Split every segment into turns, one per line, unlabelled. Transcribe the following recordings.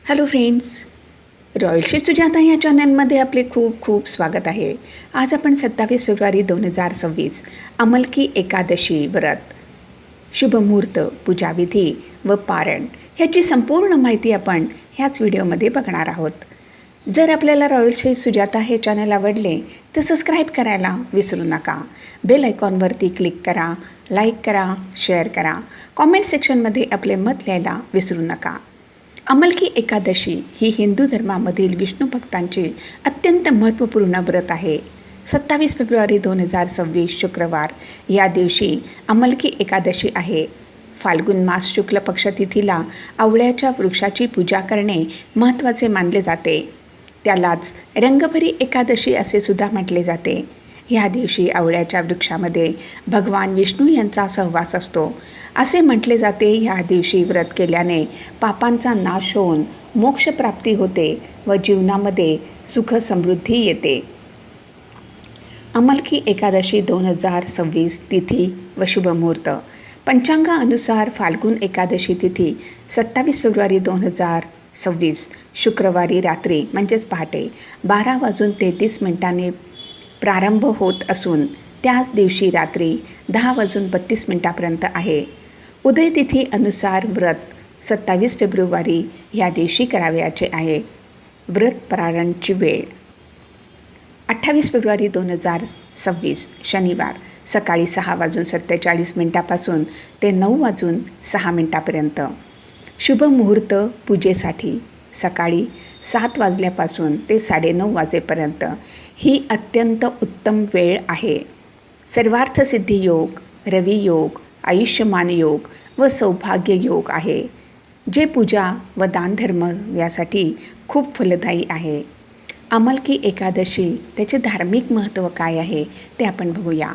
Hello friends, royal chef Sujata या चॅनलमध्ये आपले खूप खूप स्वागत आहे. आज आपण 27 फेब्रुवारी 2026 अमलकी एकादशी व्रत, शुभमुहूर्त, पूजाविधी व पारण ह्याची संपूर्ण माहिती आपण ह्याच व्हिडिओमध्ये बघणार आहोत. जर आपल्याला रॉयल शेफ सुजाता हे चॅनल आवडले तर सबस्क्राईब करायला विसरू नका. बेल आयकॉनवरती क्लिक करा, लाईक करा, शेअर करा, कॉमेंट सेक्शनमध्ये आपले मत लिहायला विसरू नका. अमलकी एकादशी ही हिंदू धर्मामधील विष्णू भक्तांचे अत्यंत महत्त्वपूर्ण व्रत आहे. 27 फेब्रुवारी 2026 शुक्रवार या दिवशी अमलकी एकादशी आहे. फाल्गुन मास शुक्ल पक्ष तिथीला आवळ्याच्या वृक्षाची पूजा करणे महत्त्वाचे मानले जाते. त्यालाच रंगभरी एकादशी असे सुद्धा म्हटले जाते. ह्या दिवशी आवळ्याच्या वृक्षामध्ये भगवान विष्णू यांचा सहवास असतो. असे म्हटले जाते ह्या दिवशी व्रत केल्याने पापांचा नाश होऊन मोक्षप्राप्ती होते व जीवनामध्ये सुख समृद्धी येते. अमलकी एकादशी 2026 तिथी व शुभमुहूर्त. पंचांगानुसार फाल्गुन एकादशी तिथी 27 फेब्रुवारी 2026 शुक्रवारी रात्री म्हणजेच पहाटे 12:33 प्रारंभ होत असून त्याच दिवशी रात्री 10:32 आहे. उदय तिथी अनुसार व्रत 27 फेब्रुवारी या दिवशी करावयाचे आहे. व्रत पारणची वेळ 28 फेब्रुवारी 2026 शनिवार सकाळी 6:47 ते 9:06 शुभ मुहूर्त पूजेसाठी सकाळी 7 वाजल्यापासून ते 9:30 वाजेपर्यंत ही अत्यंत उत्तम वेळ आहे. सर्वार्थसिद्धी योग, रवी योग, आयुष्यमान योग व सौभाग्य योग आहे, जे पूजा व दानधर्म यासाठी खूप फलदायी आहे. अमलकी एकादशी त्याचे धार्मिक महत्त्व काय आहे ते आपण बघूया.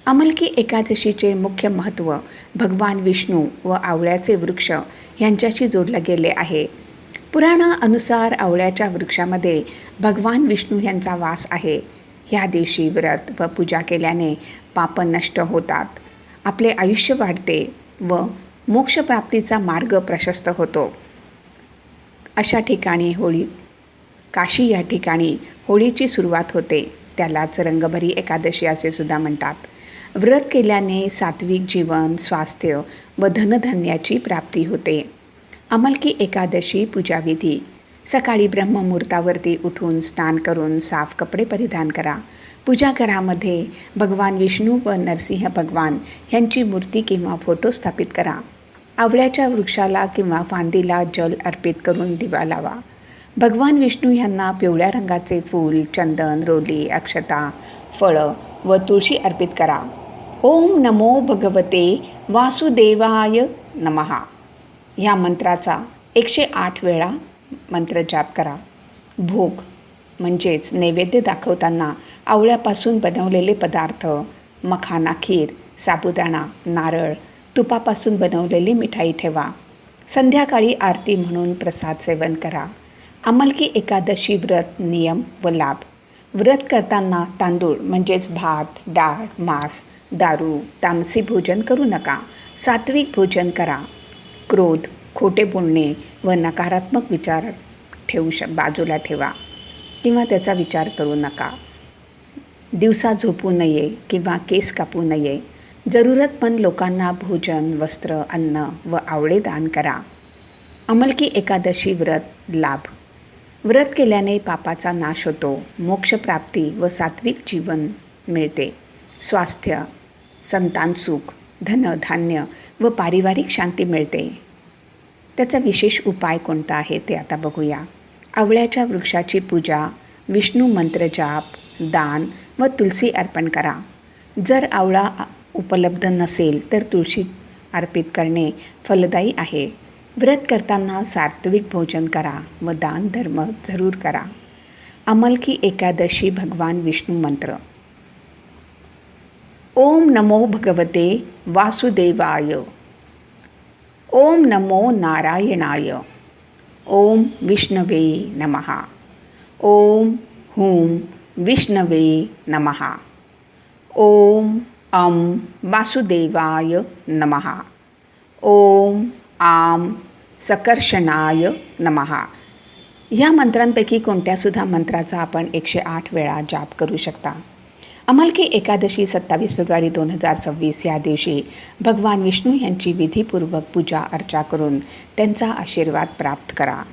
अमलकी एकादशीचे मुख्य महत्त्व भगवान विष्णू व आवळ्याचे वृक्ष यांच्याशी जोडले गेले आहे. पुराणानुसार आवळ्याच्या वृक्षामध्ये भगवान विष्णू यांचा वास आहे. ह्या दिवशी व्रत व पूजा केल्याने पाप नष्ट होतात, आपले आयुष्य वाढते व मोक्षप्राप्तीचा मार्ग प्रशस्त होतो. अशा ठिकाणी काशी या ठिकाणी होळीची सुरुवात होते. त्यालाच रंगभरी एकादशी असे सुद्धा म्हणतात. व्रत केल्याने सात्विक जीवन, स्वास्थ्य व धनधान्याची प्राप्ती होते. अमलकी एकादशी पूजाविधी सकाळी ब्रह्ममुहूर्तावरती उठून स्नान करून साफ कपडे परिधान करा. पूजाघरामध्ये भगवान विष्णू व नरसिंह भगवान यांची मूर्ती किंवा फोटो स्थापित करा. आवळ्याच्या वृक्षाला किंवा फांदीला जल अर्पित करून दिवा लावा. भगवान विष्णू यांना पिवळ्या रंगाचे फूल, चंदन, रोली, अक्षता, फळं व तुळशी अर्पित करा. ओम नमो भगवते वासुदेवाय नमः ह्या मंत्राचा 108 वेळा मंत्र जाप करा. भोग म्हणजेच नैवेद्य दाखवताना आवळ्यापासून बनवलेले पदार्थ, मखाना खीर, साबुदाणा, नारळ, तुपापासून बनवलेली मिठाई ठेवा. संध्याकाळी आरती म्हणून प्रसाद सेवन करा. अमलकी एकादशी व्रत नियम व लाभ. व्रत करताना तांदूळ म्हणजेच भात, डाळ, मांस, दारू, तामसी भोजन करू नका. सात्विक भोजन करा. क्रोध, खोटे बोलणे व नकारात्मक विचार बाजूला ठेवा किंवा त्याचा विचार करू नका. दिवसा झोपू नये किंवा केस कापू नये. जरूरतमंद लोकांना भोजन, वस्त्र, अन्न व आवळे दान करा. अमलकी एकादशी व्रत लाभ. व्रत केल्याने पापाचा नाश होतो, मोक्षप्राप्ती व सात्विक जीवन मिळते. स्वास्थ्य, संतान सुख, धनधान्य व पारिवारिक शांती मिळते. त्याचा विशेष उपाय कोणता आहे ते आता बघूया. आवळ्याच्या वृक्षाची पूजा, विष्णू मंत्र जाप, दान व तुळशी अर्पण करा. जर आवळा उपलब्ध नसेल तर तुळशी अर्पित करणे फलदायी आहे. व्रत करताना सात्विक भोजन करा व दान धर्म जरूर करा. अमलकी एकादशी भगवान विष्णू मंत्र. ओम नमो भगवते वासुदेवाय. ओम नमो नारायणाय. ओम विष्णवे नमः. ओम हूं विष्णवे नमः. ओम वासुदेवाय नमः. ओम आम सकर्षणाय नमः. या मंत्रांपैकी कोणत्यासुद्धा मंत्राचा आपण 108 वेळा जाप करू शकता. अमलकी एकादशी 27 फेब्रुवारी 2026 या दिवशी भगवान विष्णू यांची विधीपूर्वक पूजा अर्चा करून त्यांचा आशीर्वाद प्राप्त करा.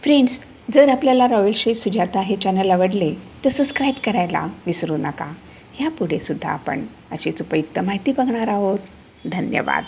फ्रेंड्स, जर आपल्याला रॉयल श्री सुजाता हे चॅनल आवडले तर सबस्क्राईब करायला विसरू नका. यापुढे सुद्धा आपण अशीच उपयुक्त माहिती बघणार आहोत. धन्यवाद.